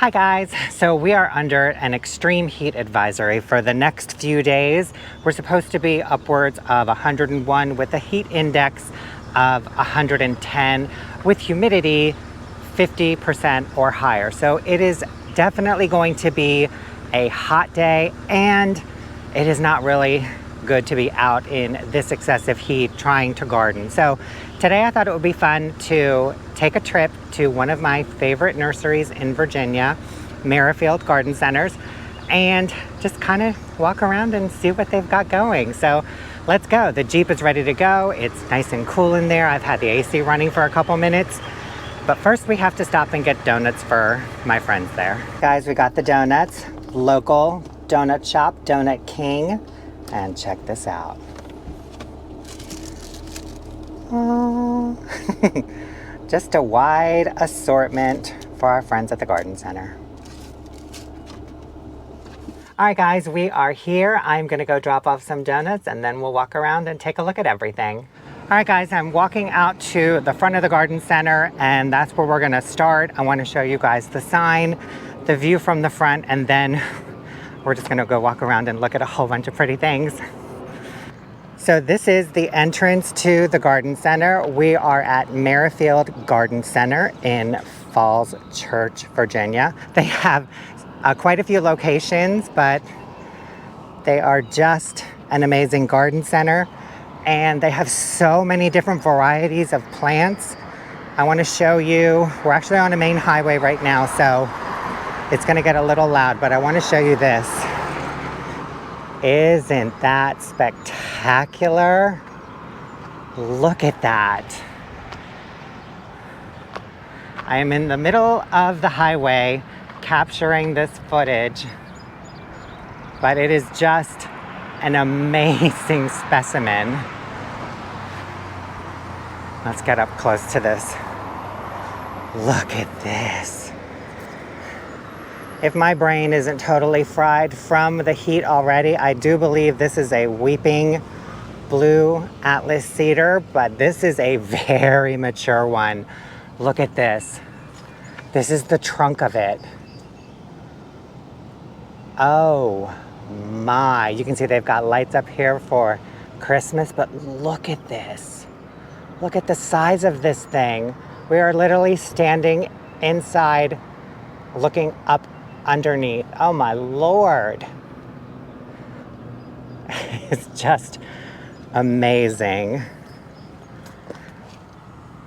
Hi guys, so we are under an extreme heat advisory for the next few days. We're supposed to be upwards of 101 with a heat index of 110 with humidity 50% or higher. So it is definitely going to be a hot day, and it is not really good to be out in this excessive heat trying to garden. So today I thought it would be fun to take a trip to one of my favorite nurseries in Virginia, Merrifield Garden Centers, and just kind of walk around and see what they've got going. So let's go. The Jeep is ready to go. It's nice and cool in there. I've had the AC running for a couple minutes. But first we have to stop and get donuts for my friends there. Guys, we got the donuts. Local donut shop, Donut King. And check this out. Oh. Just a wide assortment for our friends at the garden center. All right, guys, we are here. I'm gonna go drop off some donuts and then we'll walk around and take a look at everything. All right, guys, I'm walking out to the front of the garden center, and that's where we're gonna start. I wanna show you guys the sign, the view from the front, and then we're just gonna go walk around and look at a whole bunch of pretty things. So this is the entrance to the garden center. We are at Merrifield Garden Center in Falls Church, Virginia. They have quite a few locations, but they are just an amazing garden center. And they have so many different varieties of plants. I want to show you, we're actually on a main highway right now, so it's going to get a little loud, but I want to show you this. Isn't that spectacular? Look at that. I am in the middle of the highway capturing this footage, but it is just an amazing specimen. Let's get up close to this. Look at this. If my brain isn't totally fried from the heat already, I do believe this is a weeping blue Atlas cedar, but this is a very mature one. Look at this. This is the trunk of it. Oh my, you can see they've got lights up here for Christmas, but look at this. Look at the size of this thing. We are literally standing inside, looking up underneath. Oh my Lord. It's just amazing.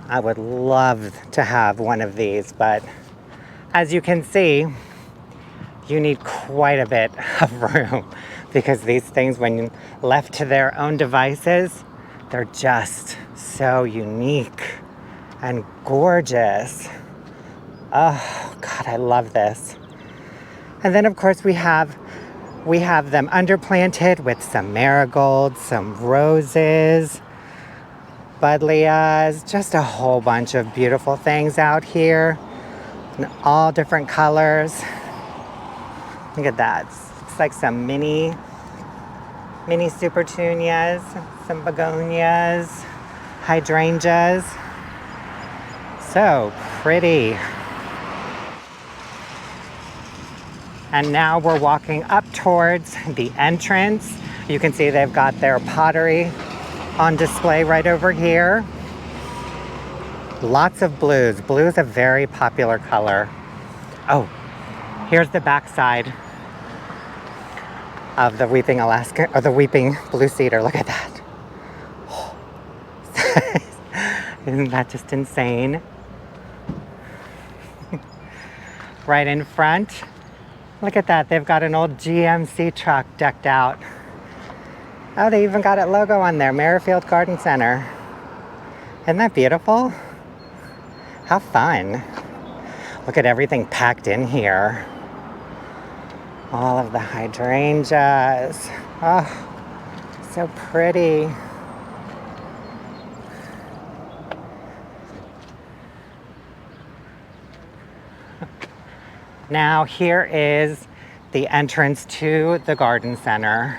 I would love to have one of these, but as you can see, you need quite a bit of room because these things, when left to their own devices, they're just so unique and gorgeous. Oh God, I love this. And then of course we have them underplanted with some marigolds, some roses, buddleias, just a whole bunch of beautiful things out here in all different colors. Look at that. It's like some mini supertunias, some begonias, hydrangeas. So pretty. And now we're walking up towards the entrance. You can see they've got their pottery on display right over here. Lots of blues. Blue is a very popular color. Oh, here's the backside of the weeping Alaska, or the weeping blue cedar. Look at that. Isn't that just insane? Right in front. Look at that. They've got an old GMC truck decked out. Oh, they even got a logo on there, Merrifield Garden Center. Isn't that beautiful? How fun. Look at everything packed in here. All of the hydrangeas. Oh, so pretty. Now here is the entrance to the garden center.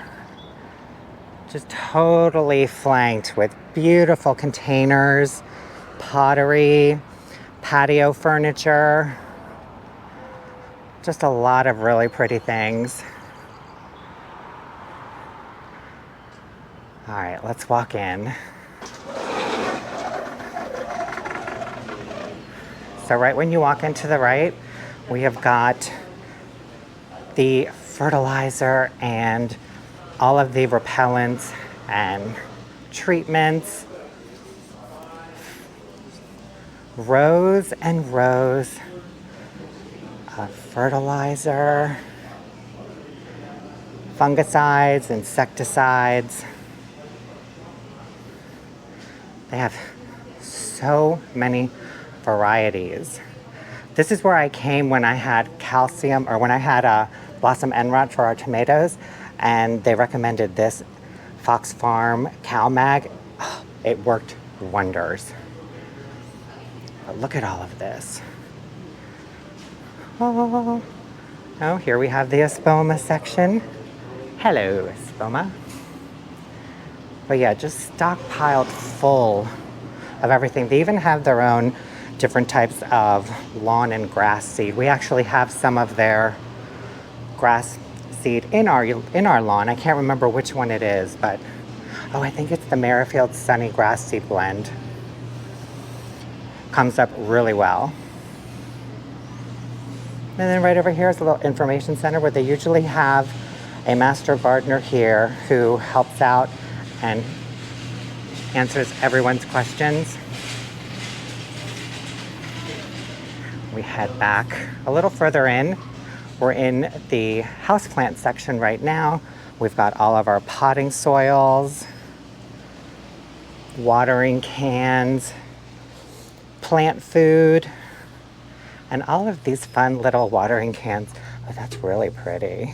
Just totally flanked with beautiful containers, pottery, patio furniture. Just a lot of really pretty things. All right, let's walk in. So right when you walk into the right, we have got the fertilizer and all of the repellents and treatments. Rows and rows of fertilizer, fungicides, insecticides. They have so many varieties. This is where I came when I had calcium, or when I had a blossom end rot for our tomatoes, and they recommended this Fox Farm Cow Mag. Oh, it worked wonders. But look at all of this. Oh, here we have the Espoma section. Hello, Espoma. But yeah, just stockpiled full of everything. They even have their own different types of lawn and grass seed. We actually have some of their grass seed in our lawn. I can't remember which one it is, but oh, I think it's the Merrifield Sunny Grass Seed Blend. Comes up really well. And then right over here is a little information center where they usually have a master gardener here who helps out and answers everyone's questions. We head back a little further in. We're in the houseplant section right now. We've got all of our potting soils, watering cans, plant food, and all of these fun little watering cans. Oh, that's really pretty.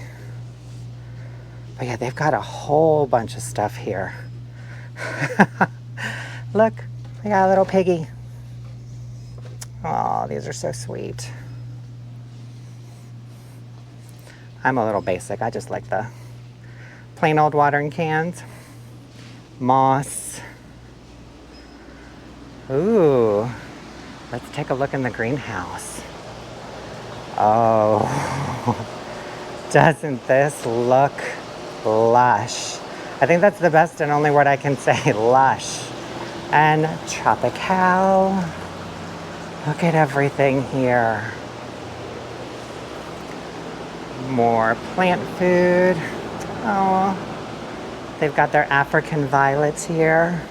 But yeah, they've got a whole bunch of stuff here. Look, we got a little piggy. Oh, these are so sweet. I'm a little basic. I just like the plain old watering cans. Moss. Ooh, let's take a look in the greenhouse. Oh, doesn't this look lush? I think that's the best and only word I can say, lush. And tropical. Look at everything here. More plant food. Oh, they've got their African violets here.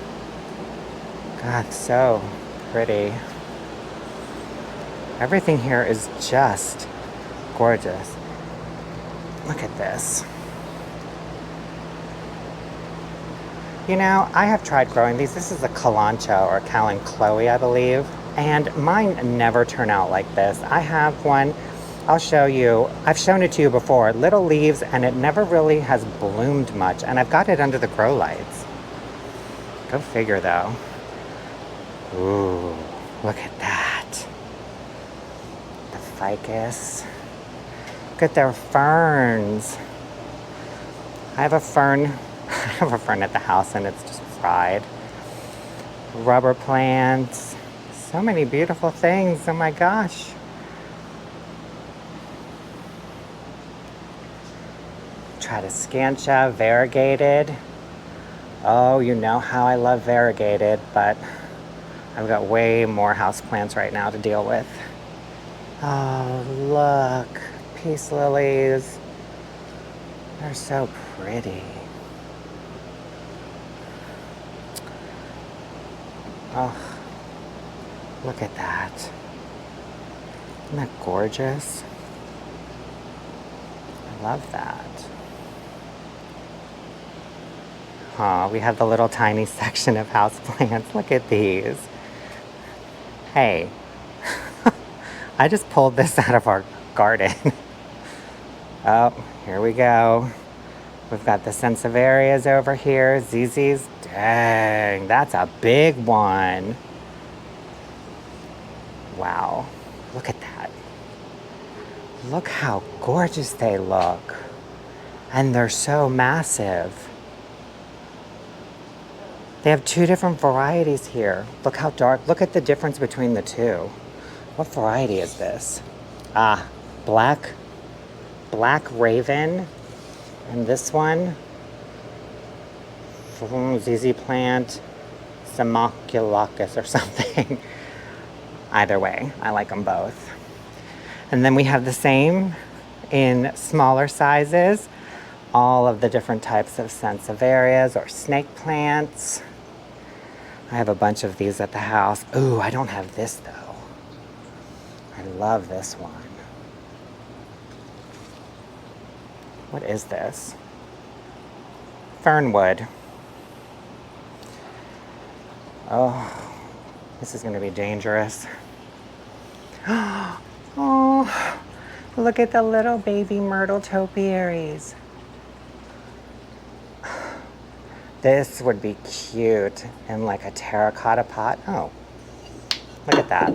God, so pretty. Everything here is just gorgeous. Look at this. You know, I have tried growing these. This is a Kalanchoe or Callan Chloe, I believe. And mine never turn out like this. I have one, I'll show you. I've shown it to you before. Little leaves, and it never really has bloomed much. And I've got it under the grow lights. Go figure, though. Ooh, look at that. The ficus. Look at their ferns. I have a fern at the house and it's just fried. Rubber plants. So many beautiful things. Oh my gosh. Tradescantia, variegated. Oh, you know how I love variegated, but I've got way more houseplants right now to deal with. Oh, look. Peace lilies. They're so pretty. Oh, look at that. Isn't that gorgeous? I love that. Oh, we have the little tiny section of houseplants. Look at these. Hey, I just pulled this out of our garden. Oh, here we go. We've got the Sansevieras over here. ZZs. Dang, that's a big one. Wow, look at that. Look how gorgeous they look. And they're so massive. They have two different varieties here. Look how dark. Look at the difference between the two. What variety is this? Ah, black black raven, and this one, ZZ plant, Simoculacus or something. Either way, I like them both. And then we have the same in smaller sizes, all of the different types of sansevierias or snake plants. I have a bunch of these at the house. Ooh, I don't have this though. I love this one. What is this? Fernwood. Oh, this is gonna be dangerous. Oh, look at the little baby myrtle topiaries. This would be cute in like a terracotta pot. Oh, look at that.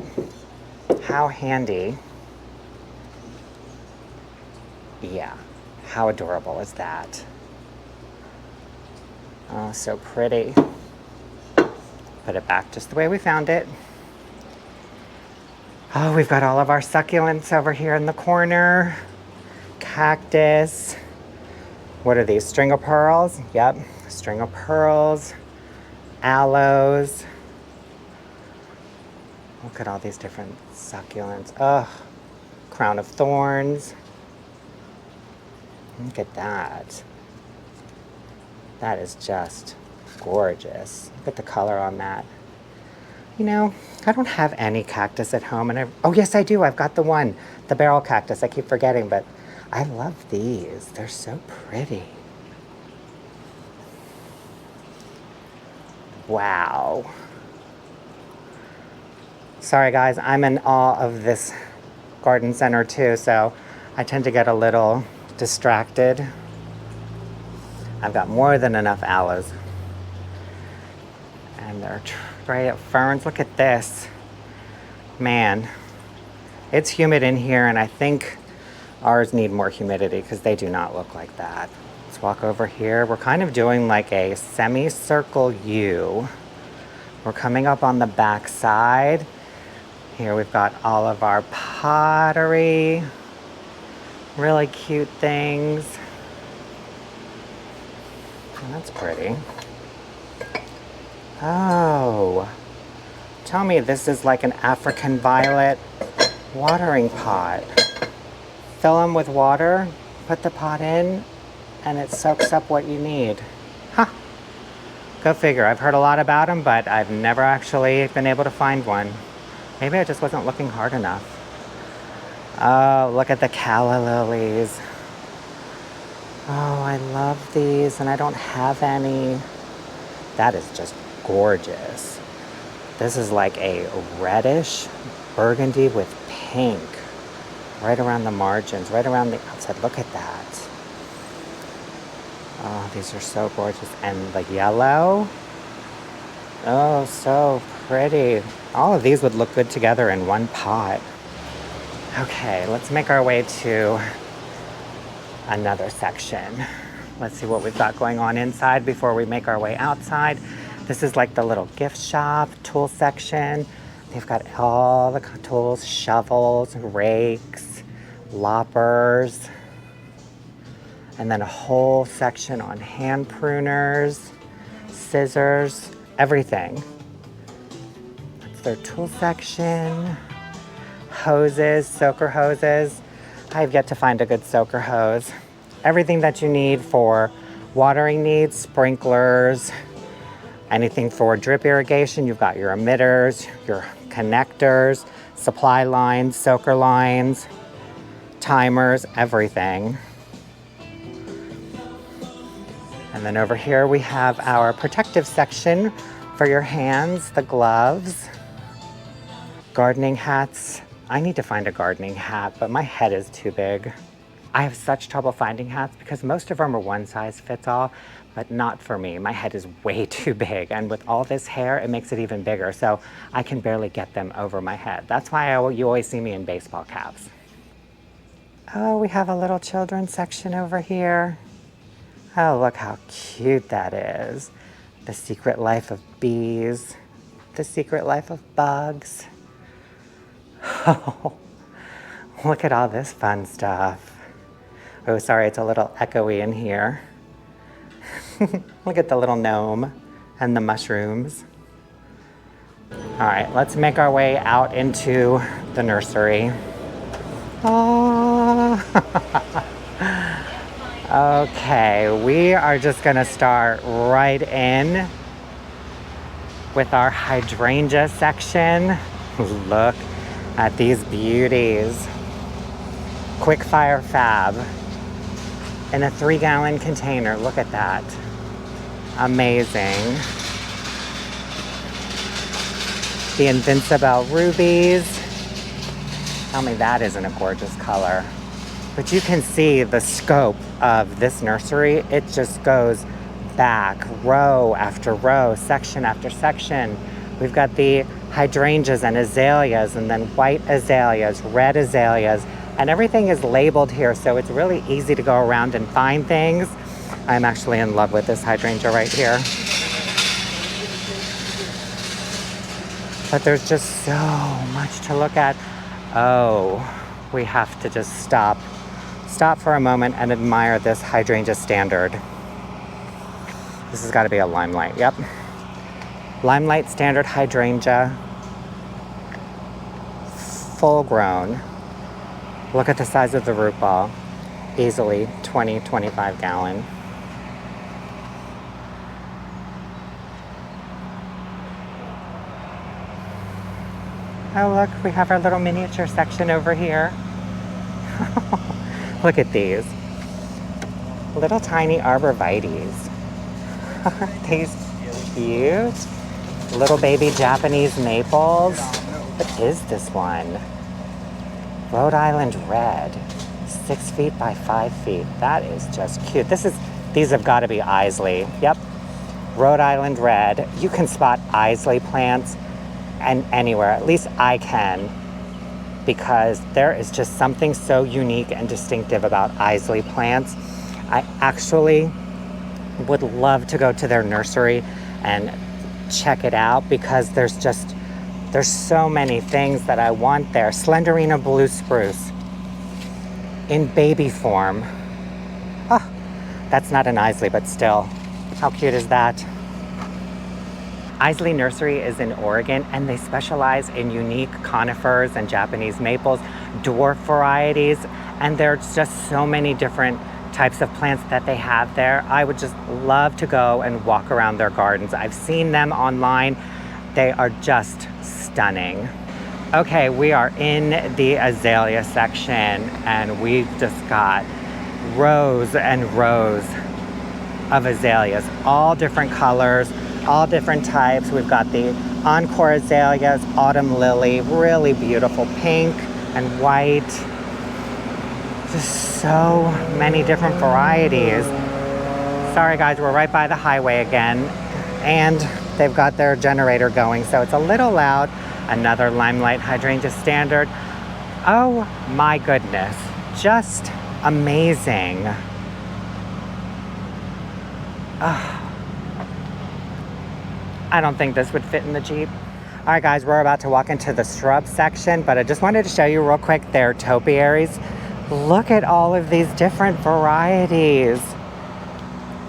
How handy. Yeah, how adorable is that? Oh, so pretty. Put it back just the way we found it. Oh, we've got all of our succulents over here in the corner. Cactus. What are these? String of pearls? Yep, string of pearls. Aloes. Look at all these different succulents. Oh, crown of thorns. Look at that. That is just gorgeous. Look at the color on that. You know, I don't have any cactus at home, and oh yes I do, I've got the one, the barrel cactus, I keep forgetting, but I love these. They're so pretty. Wow. Sorry guys, I'm in awe of this garden center too, so I tend to get a little distracted. I've got more than enough aloes. And they're right up ferns. Look at this. Man, it's humid in here, and I think ours need more humidity because they do not look like that. Let's walk over here. We're kind of doing like a semicircle U. We're coming up on the back side. Here we've got all of our pottery. Really cute things. Oh, that's pretty. Oh, tell me this is like an African violet watering pot. Fill them with water, put the pot in, and it soaks up what you need. Huh. Go figure. I've heard a lot about them, but I've never actually been able to find one. Maybe I just wasn't looking hard enough. Oh, look at the calla lilies. Oh, I love these, and I don't have any. That is just gorgeous. This is like a reddish burgundy with pink right around the margins, right around the outside. Look at that. Oh, these are so gorgeous. And the yellow. Oh, so pretty. All of these would look good together in one pot. Okay, let's make our way to another section. Let's see what we've got going on inside before we make our way outside. This is like the little gift shop, tool section. They've got all the tools, shovels, rakes, loppers, and then a whole section on hand pruners, scissors, everything. That's their tool section. Hoses, soaker hoses. I've yet to find a good soaker hose. Everything that you need for watering needs, sprinklers, anything for drip irrigation. You've got your emitters, your connectors, supply lines, soaker lines, timers, everything. And then over here we have our protective section for your hands, the gloves, gardening hats. I need to find a gardening hat, but my head is too big. I have such trouble finding hats because most of them are one size fits all, but not for me. My head is way too big, and with all this hair, it makes it even bigger, so I can barely get them over my head. That's why you always see me in baseball caps. Oh, we have a little children's section over here. Oh, look how cute that is. The Secret Life of Bees, The Secret Life of Bugs. Oh, look at all this fun stuff. Oh, sorry, it's a little echoey in here. Look at the little gnome and the mushrooms. All right, let's make our way out into the nursery. Oh. Okay, we are just gonna start right in with our hydrangea section. Look at these beauties. Quick fire fab in a 3-gallon container. Look at that. Amazing. The Invincible rubies. Tell me that isn't a gorgeous color. But you can see the scope of this nursery. It just goes back row after row, section after section. We've got the hydrangeas and azaleas, and then white azaleas, red azaleas, and everything is labeled here, so it's really easy to go around and find things. I'm actually in love with this hydrangea right here. But there's just so much to look at. Oh, we have to just stop for a moment and admire this hydrangea standard. This has got to be a limelight, yep. Limelight standard hydrangea, full grown. Look at the size of the root ball. Easily 20-25 gallon. Oh look, we have our little miniature section over here. Look at these. Little tiny arborvitaes. Aren't these cute? Little baby Japanese maples. What is this one? Rhode Island red. 6 feet by 5 feet. That is just cute. These have got to be Isley. Yep. Rhode Island red. You can spot Isley plants and anywhere. At least I can, because there is just something so unique and distinctive about Isley plants. I actually would love to go to their nursery and check it out, because there's so many things that I want there. Slenderina blue spruce in baby form. Oh, that's not an Isley, but still, how cute is that? Isley Nursery is in Oregon, and they specialize in unique conifers and Japanese maples, dwarf varieties, and there's just so many different types of plants that they have there. I would just love to go and walk around their gardens. I've seen them online. They are just stunning. Okay, we are in the azalea section, and we've just got rows and rows of azaleas, all different colors, all different types. We've got the encore azaleas, autumn lily, really beautiful pink and white. Just so many different varieties. Sorry guys, we're right by the highway again, and they've got their generator going, so it's a little loud. Another limelight hydrangea standard. Oh my goodness, just amazing. I don't think this would fit in the Jeep. All right guys, we're about to walk into the shrub section, but I just wanted to show you real quick their topiaries. Look at all of these different varieties.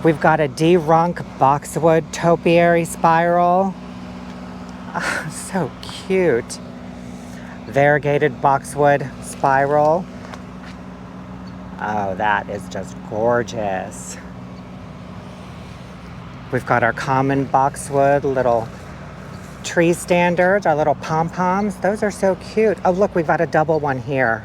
We've got a D-Runk boxwood topiary spiral. Oh, so cute. Variegated boxwood spiral. Oh, that is just gorgeous. We've got our common boxwood little tree standards, our little pom-poms. Those are so cute. Oh, look, we've got a double one here.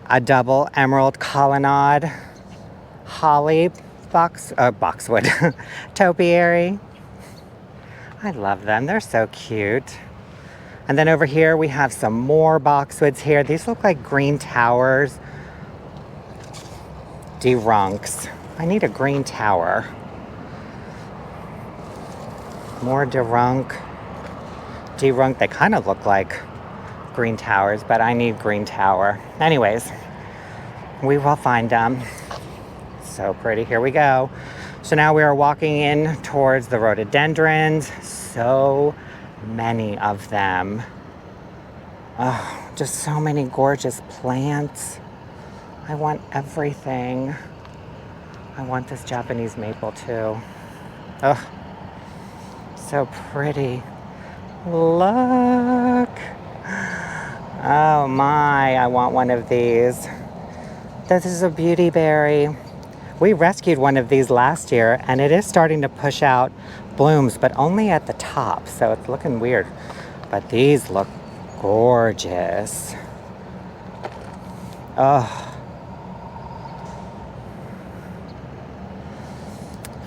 A double emerald colonnade holly boxwood topiary. I love them. They're so cute. And then over here we have some more boxwoods here. These look like green towers. D-Runks. I need a green tower. More D-Runk. D-Runk, they kind of look like green towers, but I need green tower. Anyways, we will find them. So pretty. Here we go. So now we are walking in towards the rhododendrons. So many of them. Oh, just so many gorgeous plants. I want everything. I want this Japanese maple too. Oh, so pretty. Look. Oh my, I want one of these. This is a beauty berry. We rescued one of these last year and it is starting to push out blooms, but only at the top, so it's looking weird. But these look gorgeous. Oh.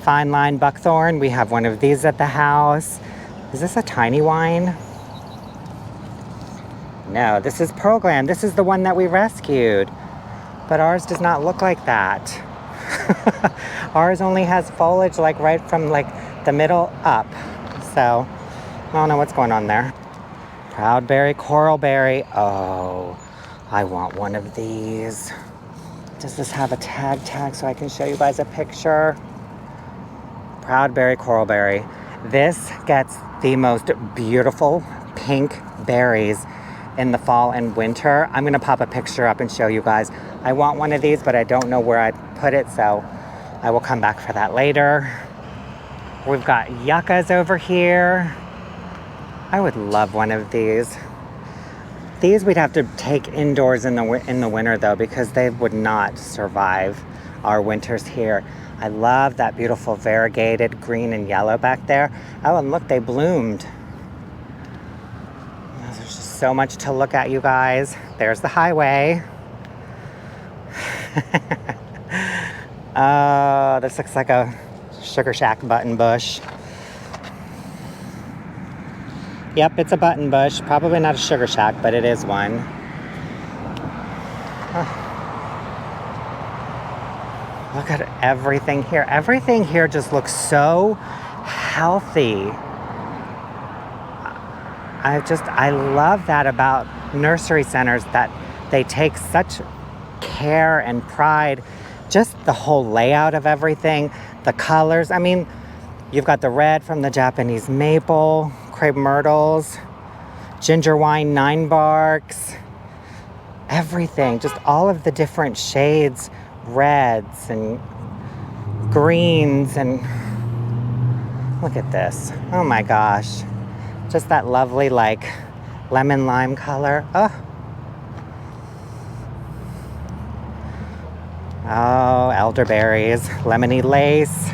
Fine line buckthorn, we have one of these at the house. Is this a tiny wine? No, this is Pearl Glam. This is the one that we rescued. But ours does not look like that. Ours only has foliage like right from like the middle up. So, I don't know what's going on there. Proudberry, coralberry. Oh, I want one of these. Does this have a tag so I can show you guys a picture? Proudberry, coralberry. This gets the most beautiful pink berries in the fall and winter. I'm gonna pop a picture up and show you guys. I want one of these, but I don't know where I put it, so I will come back for that later. We've got yuccas over here. I would love one of these. These we'd have to take indoors in the winter though, because they would not survive our winters here. I love that beautiful variegated green and yellow back there. Oh, and look, they bloomed. There's just so much to look at, you guys. There's the highway. Oh, this looks like a Sugar Shack button bush. Yep, it's a button bush. Probably not a Sugar Shack, but it is one. Oh. Look at everything here. Everything here just looks so healthy. I love that about nursery centers, that they take such care and pride. Just the whole layout of everything, the colors. I mean, you've got the red from the Japanese maple, crepe myrtles, ginger wine 9-barks, everything. Just all of the different shades, reds and greens, and look at this. Oh my gosh. Just that lovely like lemon lime color. Oh, elderberries, lemony lace.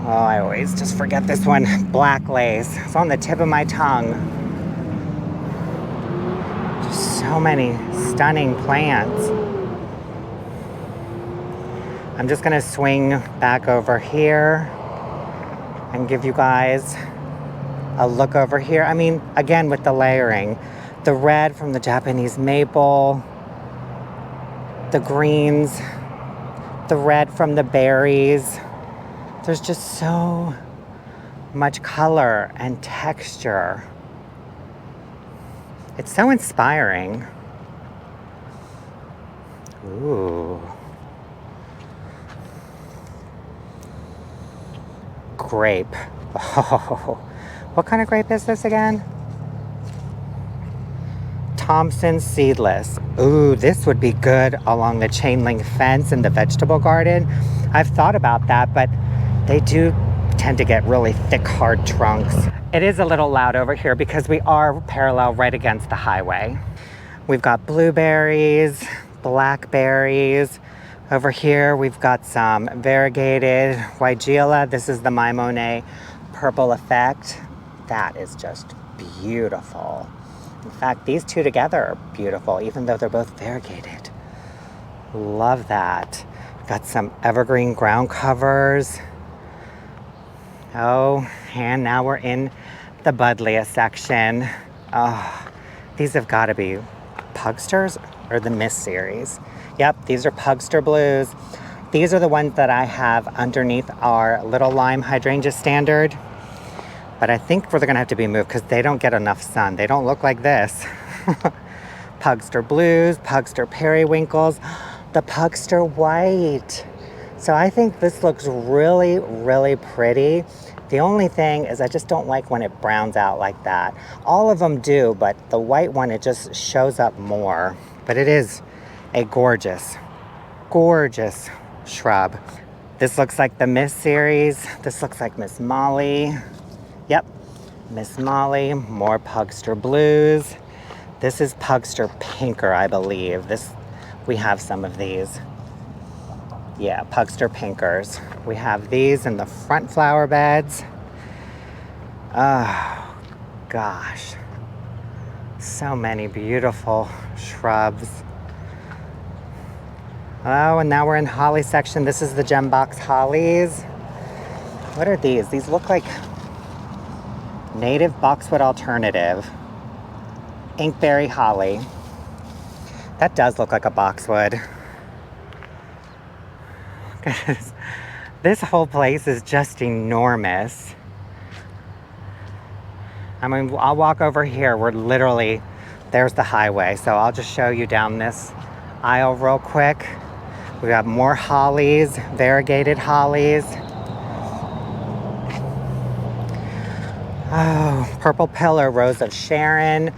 Oh, I always just forget this one. Black lace. It's on the tip of my tongue. Just so many stunning plants. I'm just gonna swing back over here and give you guys a look over here. I mean, again, with the layering. The red from the Japanese maple, the greens, the red from the berries. There's just so much color and texture. It's so inspiring. Ooh. Grape. Oh, what kind of grape is this again? Thompson seedless. Ooh, this would be good along the chain link fence in the vegetable garden. I've thought about that, but they do tend to get really thick, hard trunks. It is a little loud over here because we are parallel right against the highway. We've got blueberries, blackberries. Over here, we've got some variegated Weigela. This is the My Monet Purple Effect. That is just beautiful. In fact, these two together are beautiful, even though they're both variegated. Love that. Got some evergreen ground covers. Oh, and now we're in the Buddleia section. Oh, these have got to be Pugsters or the Mist series. Yep, these are Pugster Blues. These are the ones that I have underneath our little lime hydrangea standard. But I think they're gonna have to be moved because they don't get enough sun. They don't look like this. Pugster Blues, Pugster Periwinkles, the Pugster White. So I think this looks really, really pretty. The only thing is I just don't like when it browns out like that. All of them do, but the white one, it just shows up more. But it is a gorgeous, gorgeous shrub. This looks like the Miss series. This looks like Miss Molly. Yep, Miss Molly, more Pugster Blues. This is Pugster Pinker, I believe. We have some of these. Yeah, Pugster Pinkers. We have these in the front flower beds. Oh, gosh. So many beautiful shrubs. Oh, and now we're in holly section. This is the gem box hollies. What are these? These look like native boxwood alternative. Inkberry holly. That does look like a boxwood. This whole place is just enormous. I mean, I'll walk over here. There's the highway. So I'll just show you down this aisle real quick. We have more hollies, variegated hollies. Oh, Purple Pillar, Rose of Sharon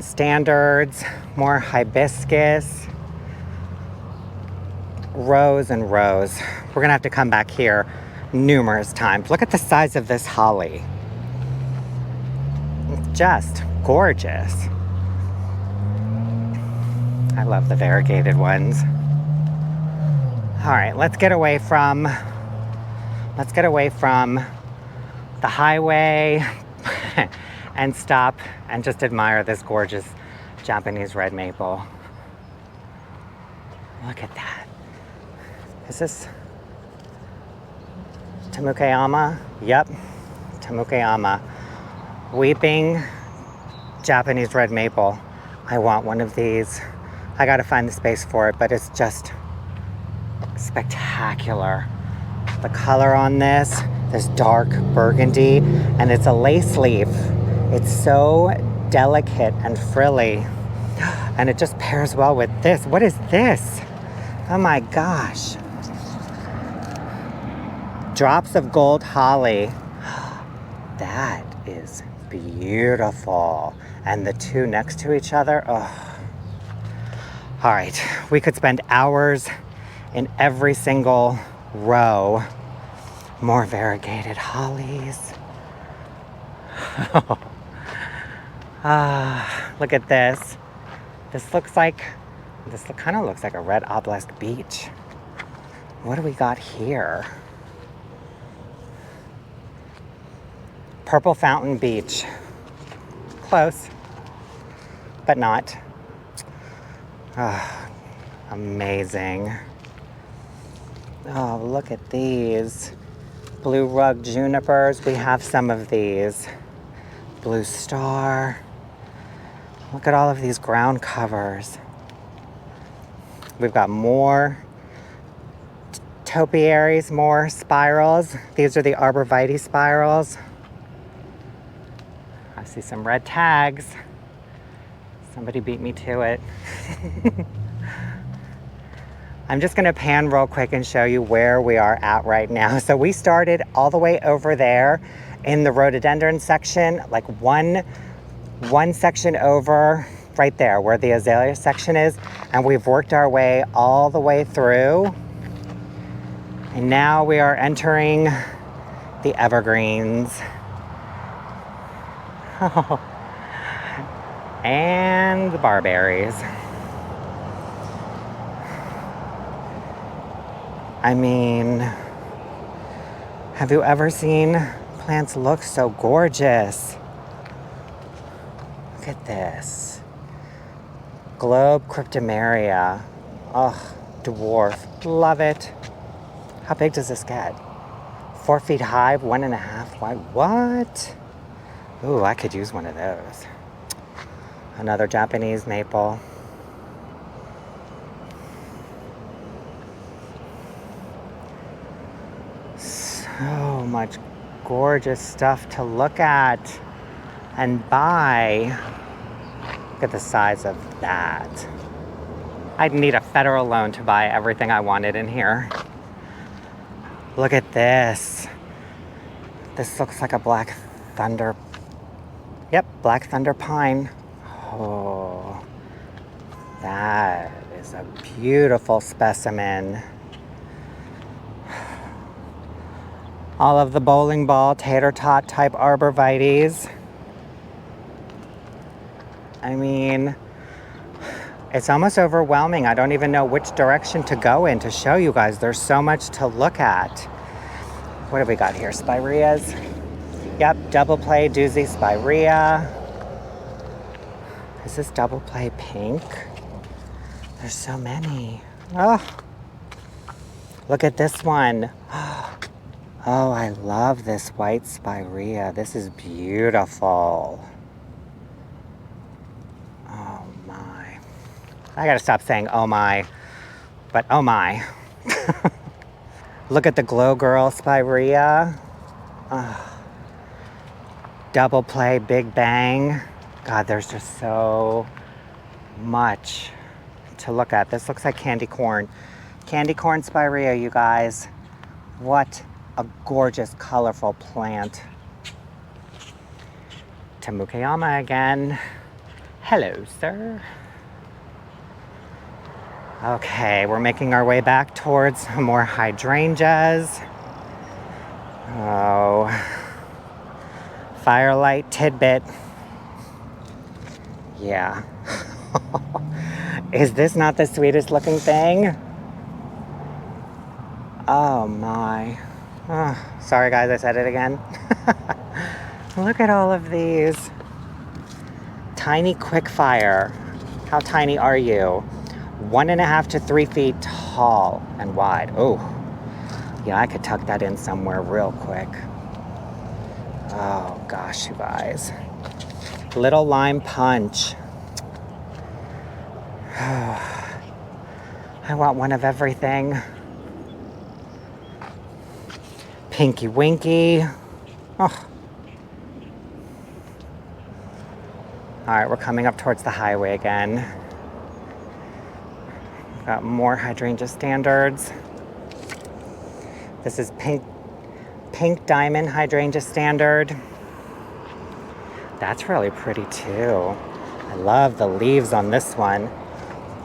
Standards, more hibiscus. Rows and rows. We're gonna have to come back here numerous times. Look at the size of this holly. It's just gorgeous. I love the variegated ones. All right, let's get away from the highway and stop and just admire this gorgeous Japanese red maple. Look at that. Is this Tamukeyama? Yep, Tamukeyama. Weeping Japanese red maple. I want one of these. I gotta find the space for it, but it's just spectacular. The color on this dark burgundy, and it's a lace leaf. It's so delicate and frilly, and it just pairs well with this. What is this? Oh my gosh. Drops of Gold Holly. That is beautiful. And the two next to each other, oh. All right, we could spend hours in every single row. More variegated hollies. Look at this. This kind of looks like a red obelisk beech. What do we got here? Purple Fountain Beach. Close, but not. Oh, amazing. Oh, look at these. Blue Rug Junipers. We have some of these. Blue Star. Look at all of these ground covers. We've got more topiaries, more spirals. These are the arborvitae spirals. I see some red tags. Somebody beat me to it. I'm just gonna pan real quick and show you where we are at right now. So we started all the way over there in the rhododendron section, like one section over right there where the azalea section is, and we've worked our way all the way through. And now we are entering the evergreens. And the barberries. I mean, have you ever seen plants look so gorgeous? Look at this. Globe cryptomeria. Oh, dwarf. Love it. How big does this get? 4 feet high, 1.5 wide. What? Ooh, I could use one of those. Another Japanese maple. So much gorgeous stuff to look at and buy. Look at the size of that. I'd need a federal loan to buy everything I wanted in here. Look at this. This looks like a black thunder. Yep, black thunder pine. Oh, that is a beautiful specimen. All of the bowling ball, tater tot type arborvitaes. I mean, it's almost overwhelming. I don't even know which direction to go in to show you guys. There's so much to look at. What have we got here? Spireas. Yep, double play doozy spirea. Is this double play pink? There's so many. Oh, look at this one. Oh, I love this white spirea. This is beautiful. Oh my. I gotta stop saying oh my, but oh my. Look at the Glow Girl spirea. Double play Big Bang. God, there's just so much to look at. This looks like candy corn. Candy corn spirea, you guys. What a gorgeous, colorful plant. Tamukayama again. Hello, sir. Okay, we're making our way back towards more hydrangeas. Oh, Firelight Tidbit. Yeah. Is this not the sweetest looking thing? Oh my. Oh, sorry guys, I said it again. Look at all of these. Tiny Quickfire. How tiny are you? 1.5 to 3 feet tall and wide. Oh, yeah, I could tuck that in somewhere real quick. Oh gosh, you guys. Little Lime Punch. I want one of everything. Pinky Winky. Oh. All right, we're coming up towards the highway again. We've got more hydrangea standards. This is pink diamond hydrangea standard. That's really pretty too. I love the leaves on this one.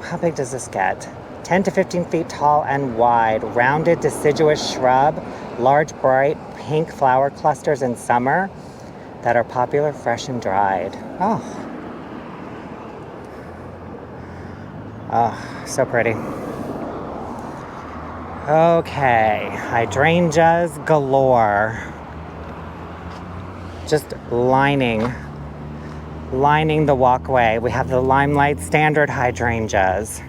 How big does this get? 10 to 15 feet tall and wide, rounded deciduous shrub, large bright pink flower clusters in summer that are popular fresh and dried. Oh, so pretty. Okay, hydrangeas galore. Just lining the walkway. We have the Limelight Standard hydrangeas.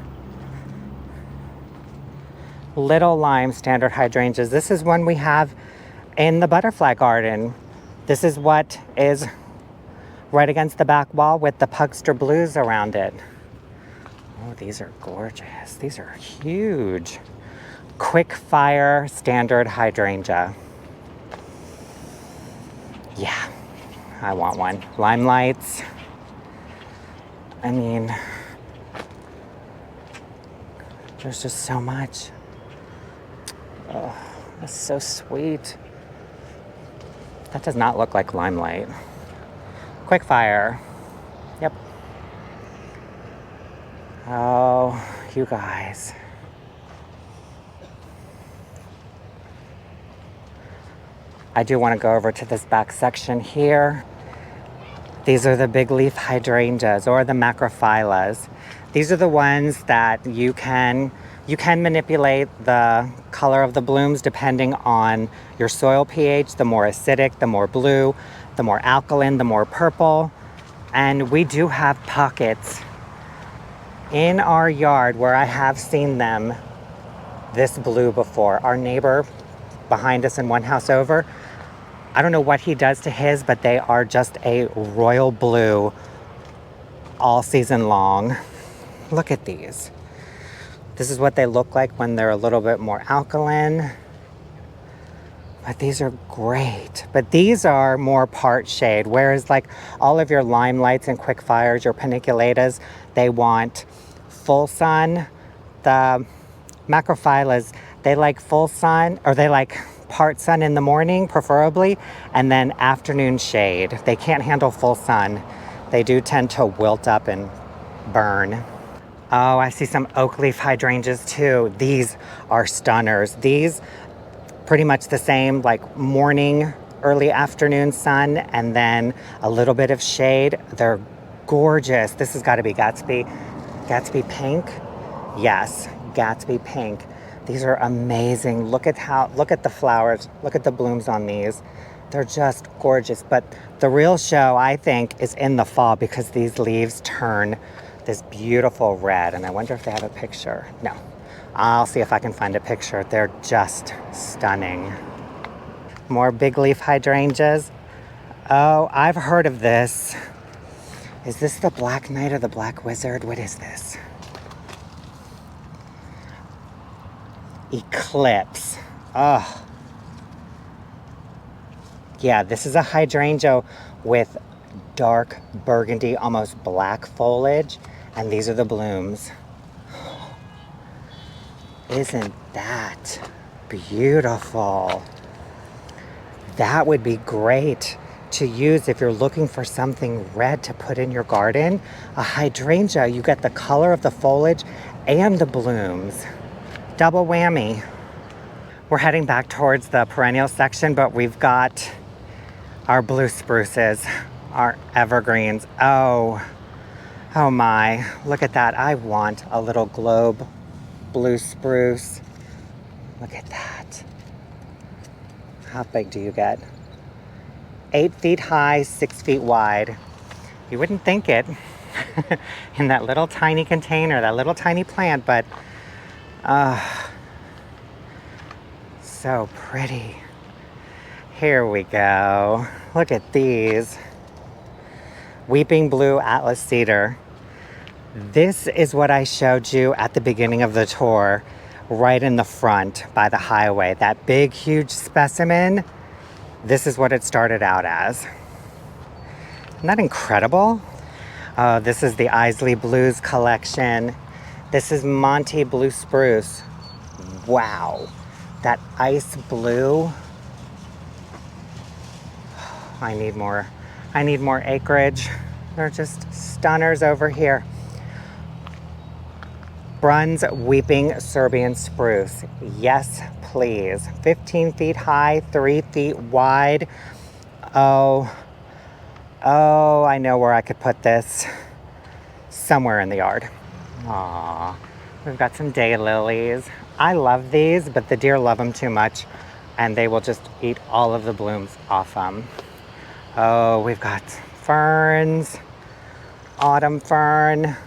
Little Lime Standard hydrangeas. This is one we have in the butterfly garden. This is what is right against the back wall with the Pugster Blues around it. Oh, these are gorgeous. These are huge. Quickfire Standard hydrangea. Yeah, I want one. Limelights. I mean, there's just so much. Oh, that's so sweet. That does not look like Limelight. Quickfire. Yep. Oh, you guys. I do want to go over to this back section here. These are the big leaf hydrangeas or the macrophyllus. These are the ones that you can manipulate the color of the blooms depending on your soil pH. The more acidic, the more blue, the more alkaline, the more purple. And we do have pockets in our yard where I have seen them this blue before. Our neighbor behind us and one house over, I don't know what he does to his, but they are just a royal blue all season long. Look at these. This is what they look like when they're a little bit more alkaline. But these are great. But these are more part shade, whereas like all of your Limelights and Quickfires, your Paniculatas, they want full sun. The macrophyllus, they like full sun, or they like part sun in the morning, preferably, and then afternoon shade. They can't handle full sun. They do tend to wilt up and burn. Oh, I see some oak leaf hydrangeas too. These are stunners. These pretty much the same, like morning, early afternoon sun, and then a little bit of shade. They're gorgeous. This has got to be Gatsby pink. Yes, Gatsby pink. These are amazing. Look at the flowers. Look at the blooms on these. They're just gorgeous. But the real show, I think, is in the fall because these leaves turn this beautiful red. And I wonder if they have a picture. No. I'll see if I can find a picture. They're just stunning. More big leaf hydrangeas. Oh, I've heard of this. Is this the Black Knight or the Black Wizard? What is this? Eclipse. Oh. Yeah, this is a hydrangea with dark burgundy, almost black foliage. And these are the blooms. Isn't that beautiful? That would be great to use if you're looking for something red to put in your garden. A hydrangea, you get the color of the foliage and the blooms. Double whammy. We're heading back towards the perennial section, but we've got our blue spruces, our evergreens. Oh my, look at that. I want a little globe blue spruce. Look at that. How big do you get? 8 feet high, 6 feet wide. You wouldn't think it in that little tiny container, that little tiny plant, but so pretty. Here we go. Look at these. Weeping Blue Atlas Cedar. This is what I showed you at the beginning of the tour, right in the front by the highway. That big, huge specimen, this is what it started out as. Isn't that incredible? This is the Isley Blues collection. This is Monty Blue Spruce. Wow, that ice blue. I need more acreage. They're just stunners over here. Brunn's Weeping Serbian Spruce. Yes, please. 15 feet high, 3 feet wide. Oh, I know where I could put this. Somewhere in the yard. Aw, we've got some daylilies. I love these, but the deer love them too much, and they will just eat all of the blooms off them. Oh, we've got ferns, autumn fern.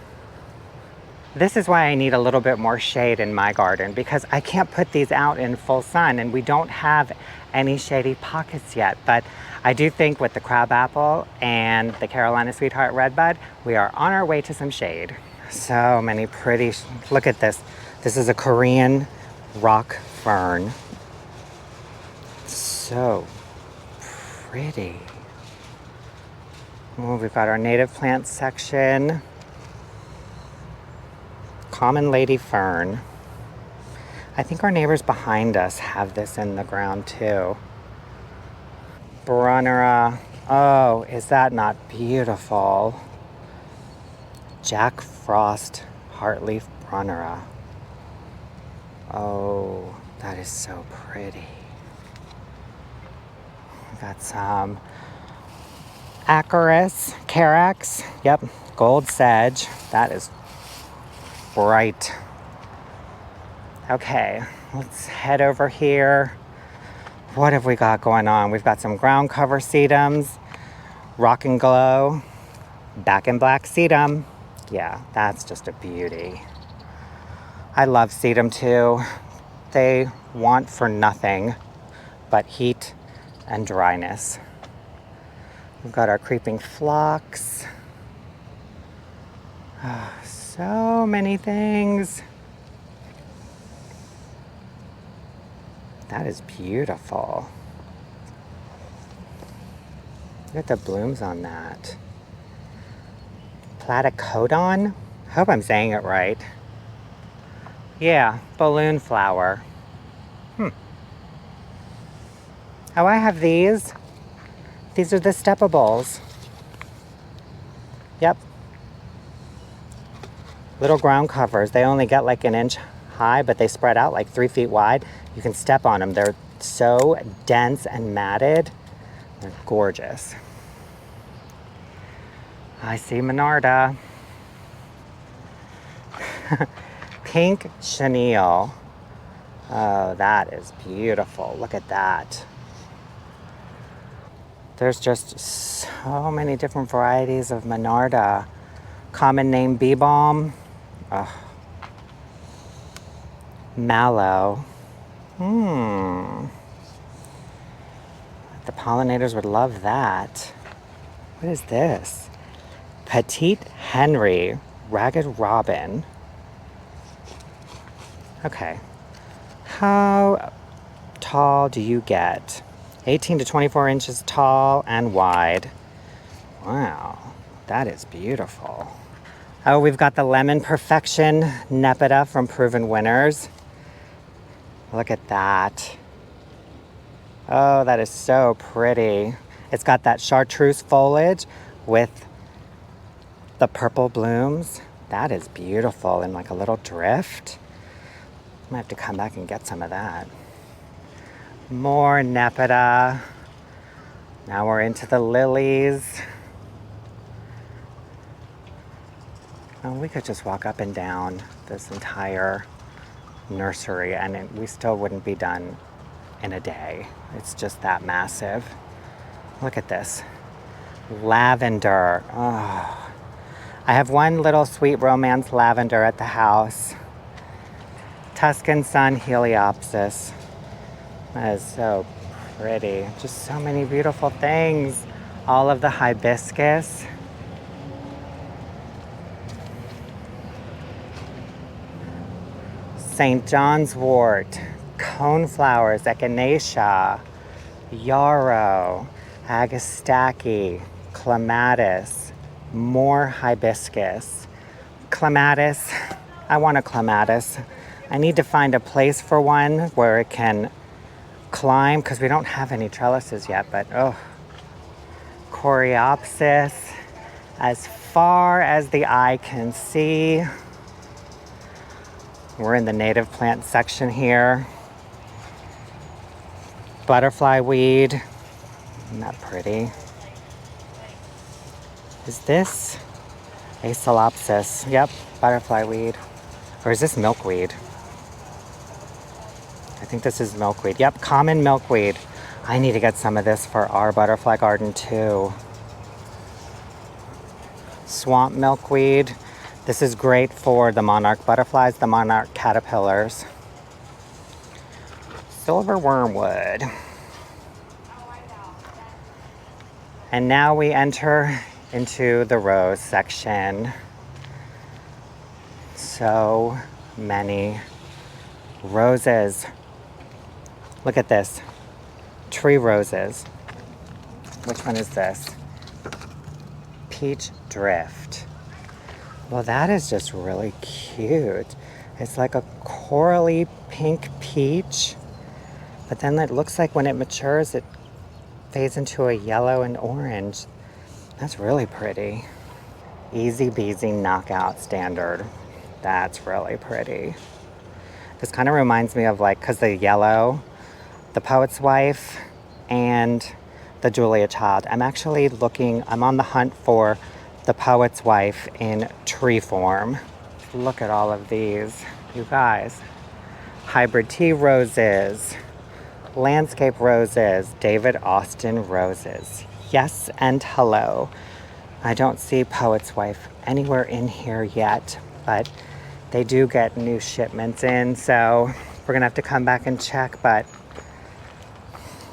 This is why I need a little bit more shade in my garden, because I can't put these out in full sun and we don't have any shady pockets yet. But I do think with the crabapple and the Carolina Sweetheart Redbud, we are on our way to some shade. So many pretty, look at this. This is a Korean rock fern. So pretty. Oh, we've got our native plants section. Common lady fern. I think our neighbors behind us have this in the ground too. Brunnera. Oh, is that not beautiful? Jack Frost Heartleaf Brunnera. Oh, that is so pretty. We've got some Acarus, Carax. Yep, gold sedge. That is bright. Okay, let's head over here. What have we got going on? We've got some ground cover sedums, rock and glow, back in black sedum. Yeah, that's just a beauty. I love sedum too. They want for nothing but heat and dryness. We've got our creeping phlox. So many things. That is beautiful. Look at the blooms on that. Platycodon? I hope I'm saying it right. Yeah, balloon flower. Oh, I have these. These are the steppables. Yep. Little ground covers. They only get like an inch high, but they spread out like 3 feet wide. You can step on them. They're so dense and matted. They're gorgeous. I see Monarda. Pink chenille. Oh, that is beautiful. Look at that. There's just so many different varieties of Monarda. Common name bee balm. Mallow. The pollinators would love that. What is this? Petite Henry, Ragged Robin. Okay. How tall do you get? 18 to 24 inches tall and wide. Wow, that is beautiful. Oh, we've got the Lemon Perfection Nepeta from Proven Winners. Look at that. Oh, that is so pretty. It's got that chartreuse foliage with the purple blooms. That is beautiful in like a little drift. I might have to come back and get some of that. More Nepeta. Now we're into the lilies. Oh, we could just walk up and down this entire nursery and we still wouldn't be done in a day. It's just that massive. Look at this. Lavender. Oh. I have one little Sweet Romance lavender at the house. Tuscan Sun Heliopsis. That is so pretty. Just so many beautiful things. All of the hibiscus. St. John's wort, coneflowers, echinacea, yarrow, agastache, clematis, more hibiscus. Clematis, I want a clematis. I need to find a place for one where it can climb because we don't have any trellises yet, but oh. Coreopsis, as far as the eye can see. We're in the native plant section here. Butterfly weed. Isn't that pretty? Is this Acelopsis? Yep, butterfly weed. Or is this milkweed? I think this is milkweed. Yep, common milkweed. I need to get some of this for our butterfly garden too. Swamp milkweed. This is great for the monarch butterflies, the monarch caterpillars. Silver wormwood. And now we enter into the rose section. So many roses. Look at this. Tree roses. Which one is this? Peach Drift. Well, that is just really cute. It's like a corally pink peach, but then it looks like when it matures, it fades into a yellow and orange. That's really pretty. Easy Beasy Knockout Standard. That's really pretty. This kind of reminds me of like, cause the yellow, the Poet's Wife, and the Julia Child. I'm on the hunt for the Poet's Wife in tree form. Look at all of these, you guys. Hybrid tea roses, landscape roses, David Austin roses. Yes and hello. I don't see Poet's Wife anywhere in here yet, but they do get new shipments in, so we're gonna have to come back and check, but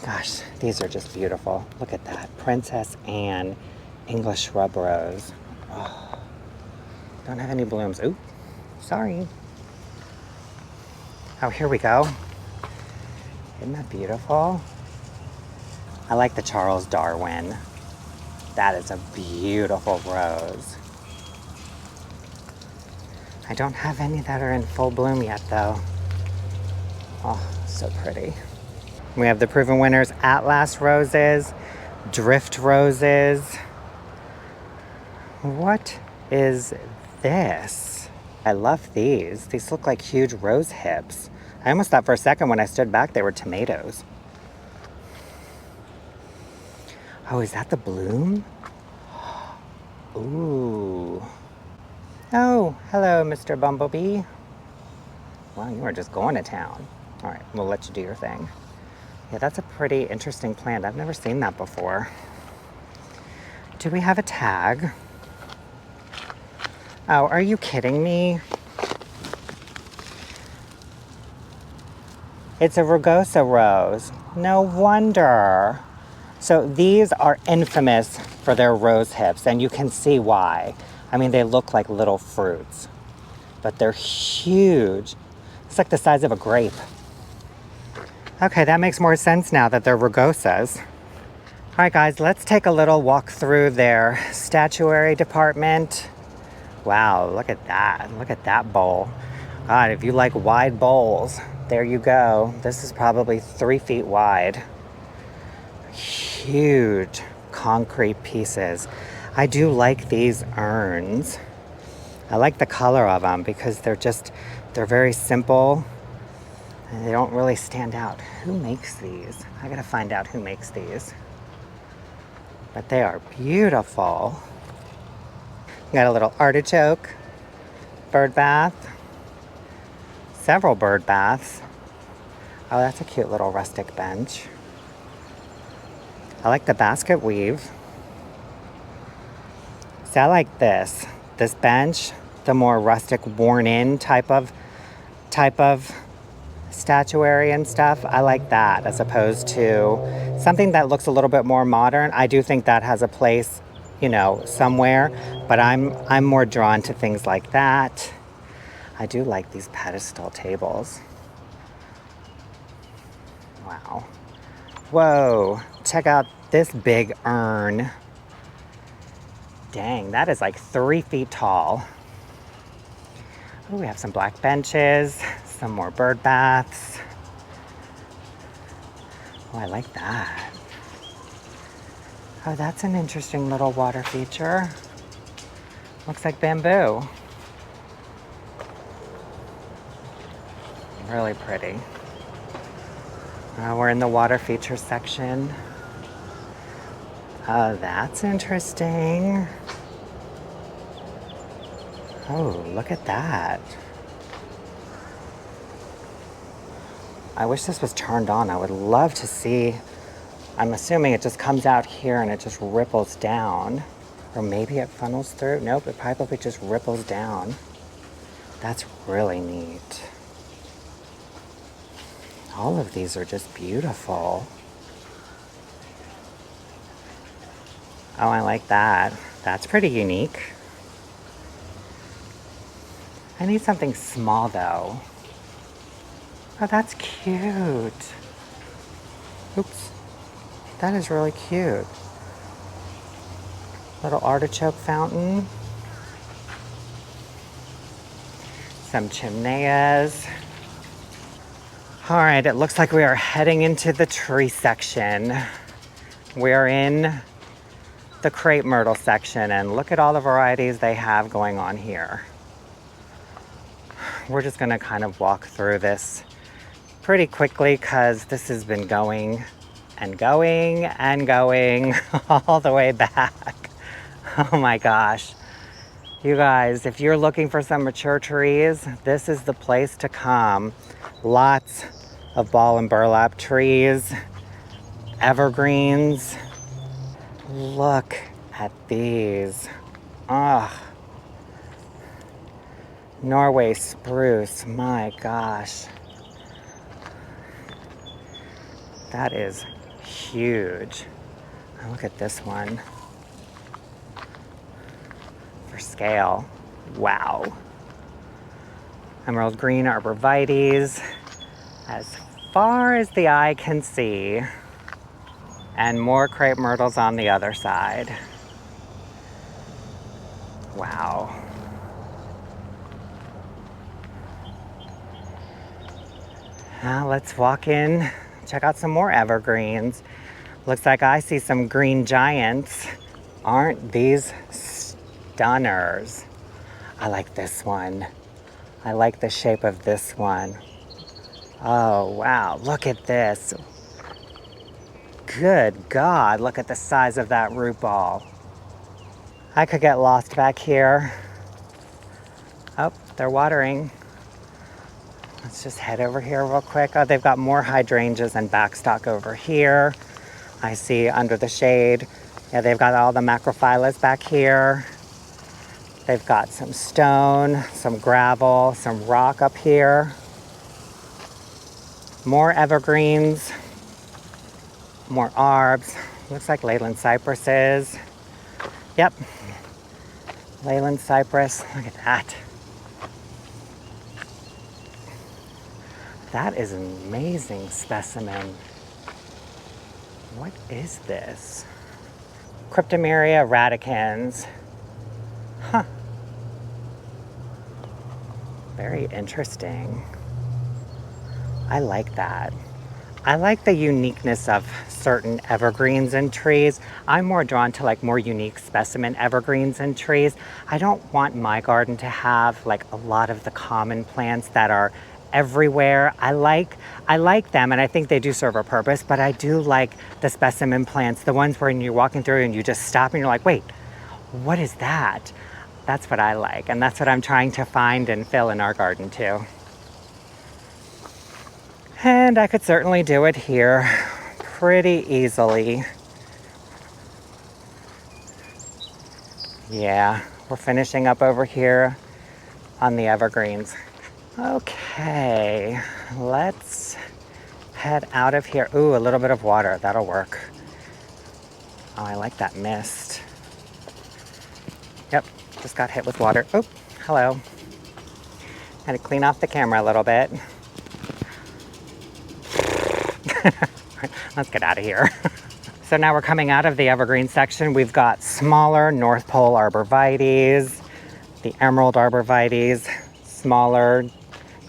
gosh, these are just beautiful. Look at that, Princess Anne English shrub rose. Oh, don't have any blooms. Ooh, sorry. Oh, here we go. Isn't that beautiful? I like the Charles Darwin. That is a beautiful rose. I don't have any that are in full bloom yet though. Oh, so pretty. We have the proven winners, Atlas roses, drift roses. What is this? I love these. These look like huge rose hips. I almost thought for a second when I stood back they were tomatoes. Oh, is that the bloom? Ooh. Oh, hello, Mr. Bumblebee. Wow, you are just going to town. All right, we'll let you do your thing. Yeah, that's a pretty interesting plant. I've never seen that before. Do we have a tag? Oh, are you kidding me? It's a rugosa rose. No wonder. So these are infamous for their rose hips, and you can see why. I mean, they look like little fruits, but they're huge. It's like the size of a grape. Okay, that makes more sense now that they're rugosas. All right, guys, let's take a little walk through their statuary department. Wow, look at that. Look at that bowl. God, if you like wide bowls, there you go. This is probably 3 feet wide. Huge concrete pieces. I do like these urns. I like the color of them because they're very simple and they don't really stand out. Who makes these? I gotta find out who makes these. But they are beautiful. Got a little artichoke, bird bath, several bird baths. Oh, that's a cute little rustic bench. I like the basket weave. See, I like this bench, the more rustic, worn-in type of statuary and stuff. I like that as opposed to something that looks a little bit more modern. I do think that has a place, you know, somewhere, but I'm more drawn to things like that. I do like these pedestal tables. Wow. Whoa, check out this big urn. Dang, that is like 3 feet tall. Oh, we have some black benches, some more bird baths. Oh, I like that. Oh, that's an interesting little water feature. Looks like bamboo. Really pretty. We're in the water feature section. Oh, that's interesting. Oh, look at that. I wish this was turned on. I would love to see. I'm assuming it just comes out here and it just ripples down. Or maybe it funnels through. Nope, it probably just ripples down. That's really neat. All of these are just beautiful. Oh, I like that. That's pretty unique. I need something small though. Oh, that's cute. Oops. That is really cute. Little artichoke fountain. Some chimeneas. All right, it looks like we are heading into the tree section. We're in the crepe myrtle section, and look at all the varieties they have going on here. We're just gonna kind of walk through this pretty quickly because this has been going and going and going all the way back. Oh my gosh. You guys, if you're looking for some mature trees, this is the place to come. Lots of ball and burlap trees, evergreens. Look at these. Ah, Norway spruce, my gosh. That is huge. Oh, look at this one. For scale, wow. Emerald green arborvitaes, as far as the eye can see. And more crepe myrtles on the other side. Wow. Now let's walk in check out some more evergreens. Looks like I see some green giants. Aren't these stunners? I like this one. I like the shape of this one. Oh, wow, look at this. Good God, look at the size of that root ball. I could get lost back here. Oh, they're watering. Let's just head over here real quick. Oh, they've got more hydrangeas and backstock over here. I see under the shade. Yeah, they've got all the macrophyllus back here. They've got some stone, some gravel, some rock up here. More evergreens, more arbs. Looks like Leyland cypresses. Yep, Leyland cypress. Look at that. That is an amazing specimen. What is this? Cryptomeria radicans. Huh. Very interesting. I like that. I like the uniqueness of certain evergreens and trees. I'm more drawn to like more unique specimen evergreens and trees. I don't want my garden to have like a lot of the common plants that are everywhere. I like them and I think they do serve a purpose, but I do like the specimen plants, the ones where you're walking through and you just stop and you're like, wait, what is that? That's what I like, and that's what I'm trying to find and fill in our garden too. And I could certainly do it here pretty easily. Yeah, we're finishing up over here on the evergreens. Okay, let's head out of here. Ooh, a little bit of water, that'll work. Oh, I like that mist. Yep, just got hit with water. Oh, hello. Had to clean off the camera a little bit. Let's get out of here. So now we're coming out of the evergreen section. We've got smaller North Pole arborvitaes, the emerald arborvitaes, smaller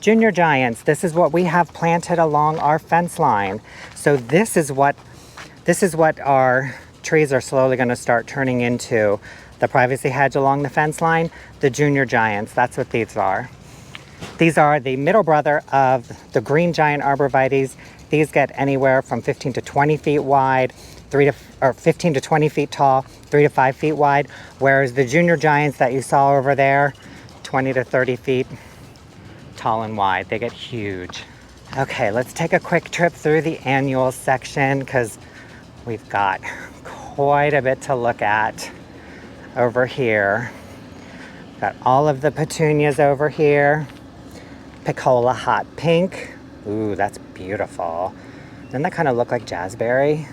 junior giants. This is what we have planted along our fence line. So this is what our trees are slowly going to start turning into. The privacy hedge along the fence line, the junior giants, that's what these are. These are the middle brother of the green giant arborvitaes. These get anywhere from 15 to 20 feet wide, 15 to 20 feet tall, 3 to 5 feet wide, whereas the junior giants that you saw over there, 20 to 30 feet tall and wide. They get huge. Okay, let's take a quick trip through the annual section because we've got quite a bit to look at over here. Got all of the petunias over here. Piccola hot pink. Ooh, that's beautiful. Doesn't that kind of look like jazzberry?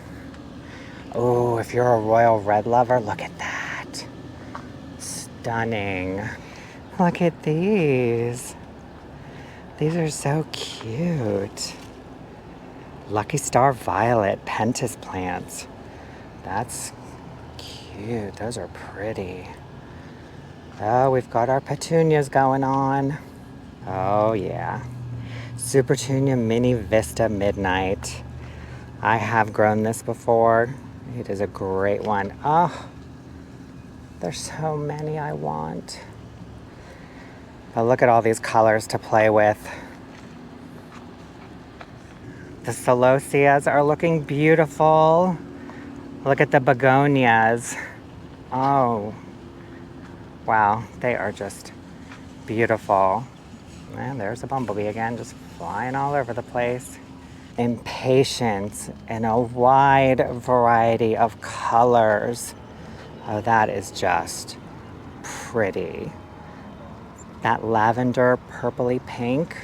Oh, if you're a royal red lover, look at that. Stunning. Look at these. These are so cute. Lucky Star Violet Pentas plants. That's cute. Those are pretty. Oh, we've got our petunias going on. Oh, yeah. Supertunia Mini Vista Midnight. I have grown this before. It is a great one. Oh, there's so many I want. But look at all these colors to play with. The celosias are looking beautiful. Look at the begonias. Oh, wow, they are just beautiful. And there's a bumblebee again, just flying all over the place. Impatiens in a wide variety of colors. Oh, that is just pretty. That lavender purpley pink.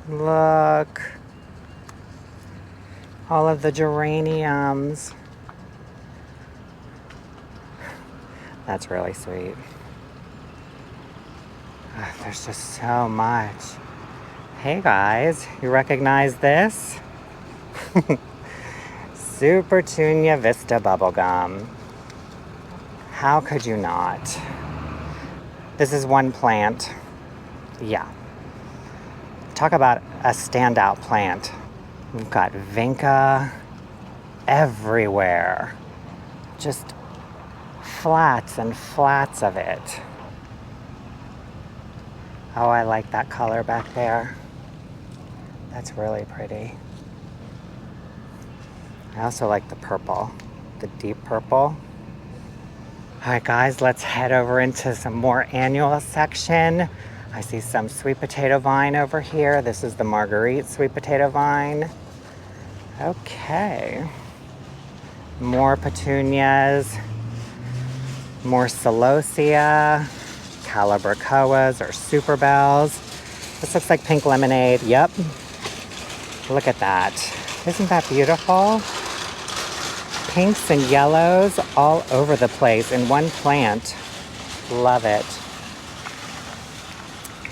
Look. All of the geraniums. That's really sweet. There's just so much. Hey guys, you recognize this? Supertunia Vista Bubblegum. How could you not? This is one plant. Yeah. Talk about a standout plant. We've got vinca everywhere. Just flats and flats of it. Oh, I like that color back there. That's really pretty. I also like the purple, the deep purple. All right, guys, let's head over into some more annual section. I see some sweet potato vine over here. This is the Marguerite sweet potato vine. Okay. More petunias, more celosia, calibrachoas or super bells. This looks like pink lemonade. Yep. Look at that. Isn't that beautiful? Pinks and yellows all over the place in one plant. Love it.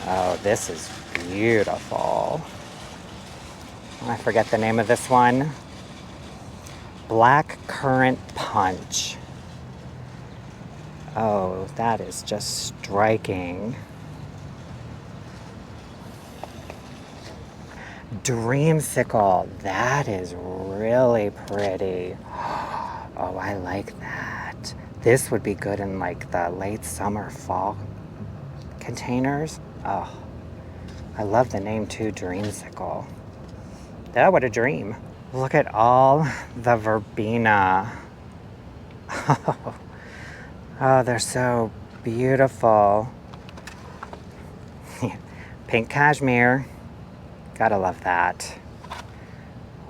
Oh, this is beautiful. I forget the name of this one. Black currant punch. Oh, that is just striking. Dreamsicle. That is really pretty. Oh, I like that. This would be good in like the late summer, fall containers. Oh, I love the name too, Dreamsicle. Oh, what a dream. Look at all the verbena. Oh, they're so beautiful. Pink cashmere. Gotta love that.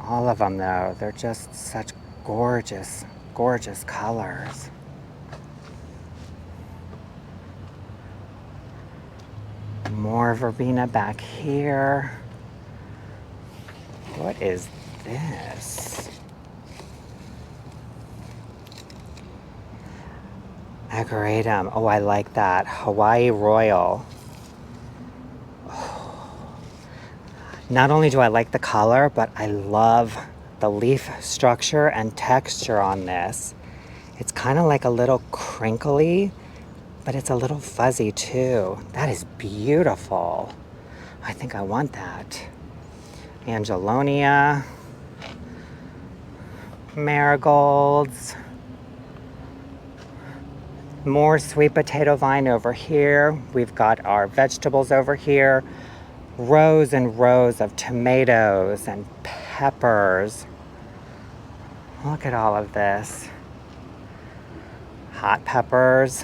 All of them though, they're just such gorgeous, gorgeous colors. More verbena back here. What is this? Ageratum. Oh, I like that. Hawaii Royal. Not only do I like the color, but I love the leaf structure and texture on this. It's kind of like a little crinkly, but it's a little fuzzy too. That is beautiful. I think I want that. Angelonia, marigolds, more sweet potato vine over here. We've got our vegetables over here. Rows and rows of tomatoes and peppers. Look at all of this. Hot peppers,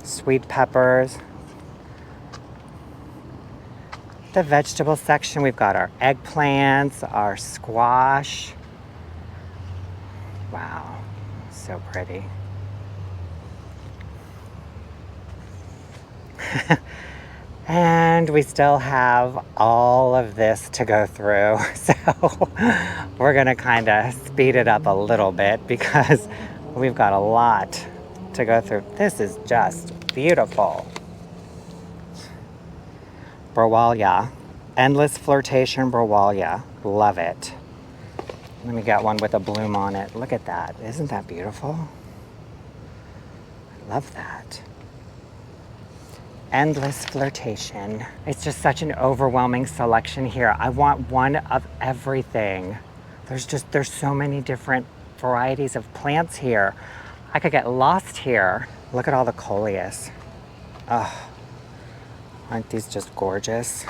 sweet peppers. The vegetable section, we've got our eggplants, our squash. Wow, so pretty. And we still have all of this to go through. So we're gonna kind of speed it up a little bit because we've got a lot to go through. This is just beautiful. Browalia, endless flirtation browalia, love it. Let me get one with a bloom on it. Look at that, isn't that beautiful? I love that. Endless flirtation. It's just such an overwhelming selection here. I want one of everything. There's so many different varieties of plants here. I could get lost here. Look at all the coleus. Oh, aren't these just gorgeous?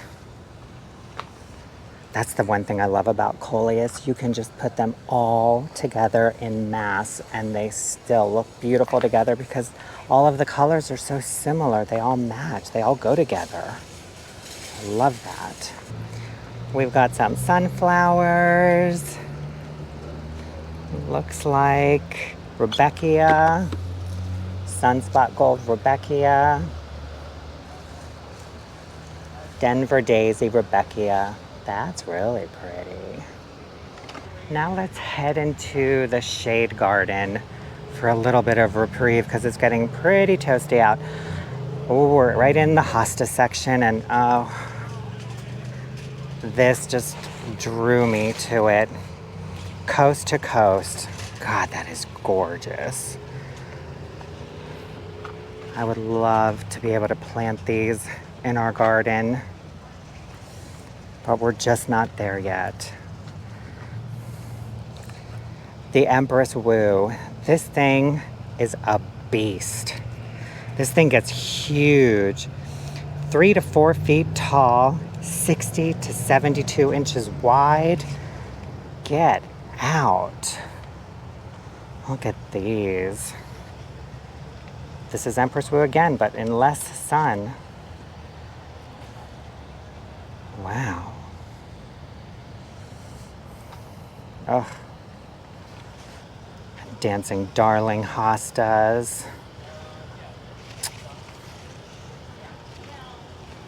That's the one thing I love about coleus. You can just put them all together in mass and they still look beautiful together because all of the colors are so similar. They all match, they all go together. I love that. We've got some sunflowers. Looks like Rebeckia, Sunspot Gold Rebeckia, Denver Daisy Rebeckia. That's really pretty. Now let's head into the shade garden for a little bit of reprieve because it's getting pretty toasty out. Oh, we're right in the hosta section and oh, this just drew me to it. Coast to coast. God, that is gorgeous. I would love to be able to plant these in our garden. but we're just not there yet. The Empress Wu. This thing is a beast. This thing gets huge. 3 to 4 feet tall, 60 to 72 inches wide. Get out. Look at these. This is Empress Wu again, but in less sun. Wow. Oh. Dancing darling hostas.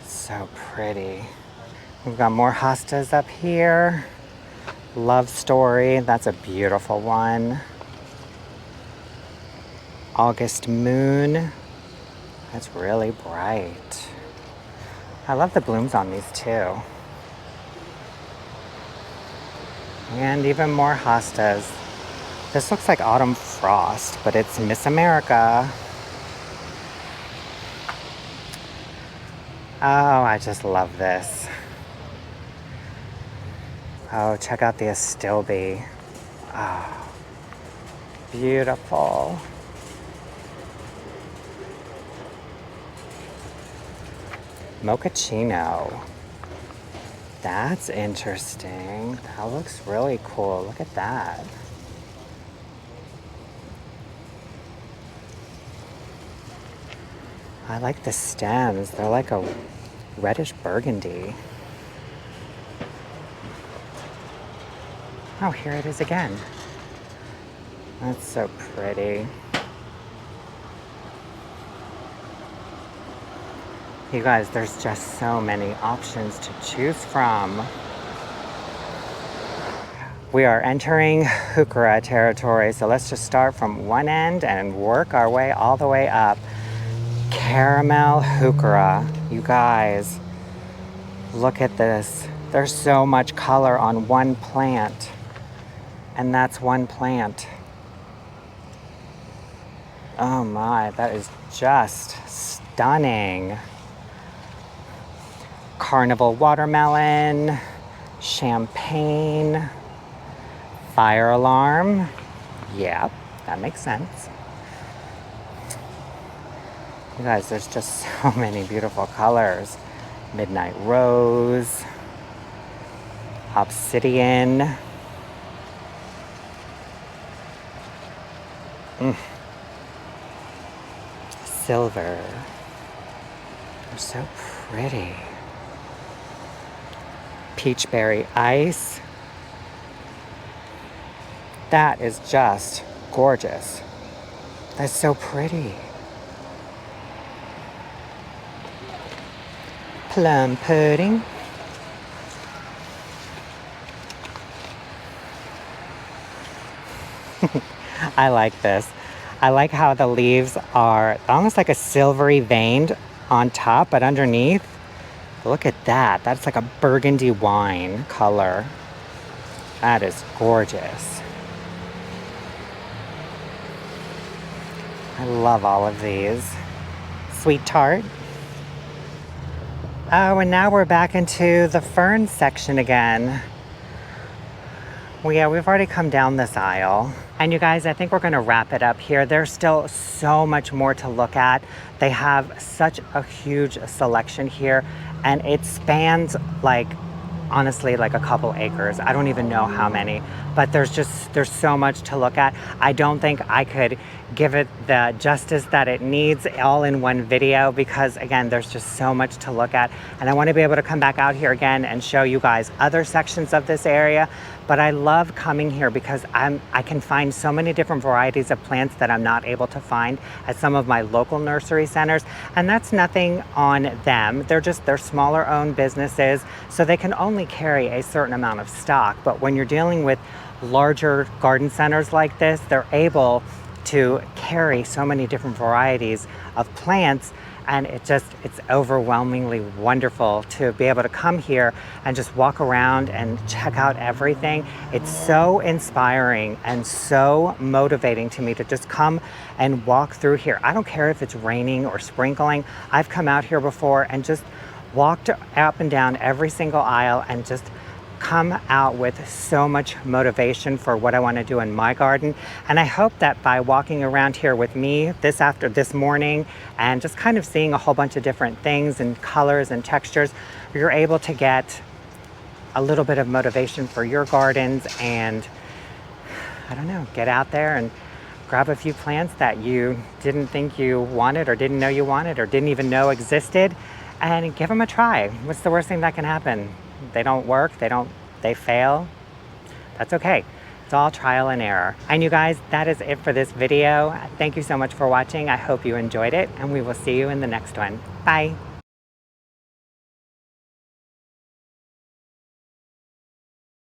So pretty. We've got more hostas up here. Love Story, that's a beautiful one. August Moon, that's really bright. I love the blooms on these too. And even more hostas. This looks like Autumn Frost, but it's Miss America. Oh, I just love this. Oh, check out the Astilbe. Oh, beautiful. Mochaccino. That's interesting. That looks really cool. Look at that. I like the stems. They're like a reddish burgundy. Oh, here it is again. That's so pretty. You guys, there's just so many options to choose from. We are entering heuchera territory, so let's just start from one end and work our way all the way up. Caramel heuchera. You guys, look at this. There's so much color on one plant, and that's one plant. Oh my, that is just stunning. Carnival watermelon, champagne, fire alarm. Yep, that makes sense. You guys, there's just so many beautiful colors. Midnight rose, obsidian. Silver. They're so pretty. Peachberry ice. That is just gorgeous. That's so pretty. Plum pudding. I like this. I like how the leaves are almost like a silvery veined on top, but underneath, look at that. That's like a burgundy wine color. That is gorgeous. I love all of these. Sweet tart. Oh, and now we're back into the fern section again. Well, yeah, we've already come down this aisle. And you guys, I think we're gonna wrap it up here. There's still so much more to look at. They have such a huge selection here, and it spans like, honestly, like a couple acres. I don't even know how many, but there's so much to look at. I don't think I could give it the justice that it needs all in one video, because again, there's just so much to look at. And I want to be able to come back out here again and show you guys other sections of this area. But I love coming here because I can find so many different varieties of plants that I'm not able to find at some of my local nursery centers. And that's nothing on them. They're smaller owned businesses, so they can only carry a certain amount of stock. But when you're dealing with larger garden centers like this, they're able to carry so many different varieties of plants, and it's overwhelmingly wonderful to be able to come here and just walk around and check out everything. It's so inspiring and so motivating to me to just come and walk through here. I don't care if it's raining or sprinkling. I've come out here before and just walked up and down every single aisle and just come out with so much motivation for what I want to do in my garden. And I hope that by walking around here with me this morning and just kind of seeing a whole bunch of different things and colors and textures, you're able to get a little bit of motivation for your gardens and, I don't know, get out there and grab a few plants that you didn't think you wanted or didn't know you wanted or didn't even know existed, and give them a try. What's the worst thing that can happen? They don't work, they fail. That's okay. It's all trial and error. And you guys, that is it for this video. Thank you so much for watching. I hope you enjoyed it, and we will see you in the next one. Bye.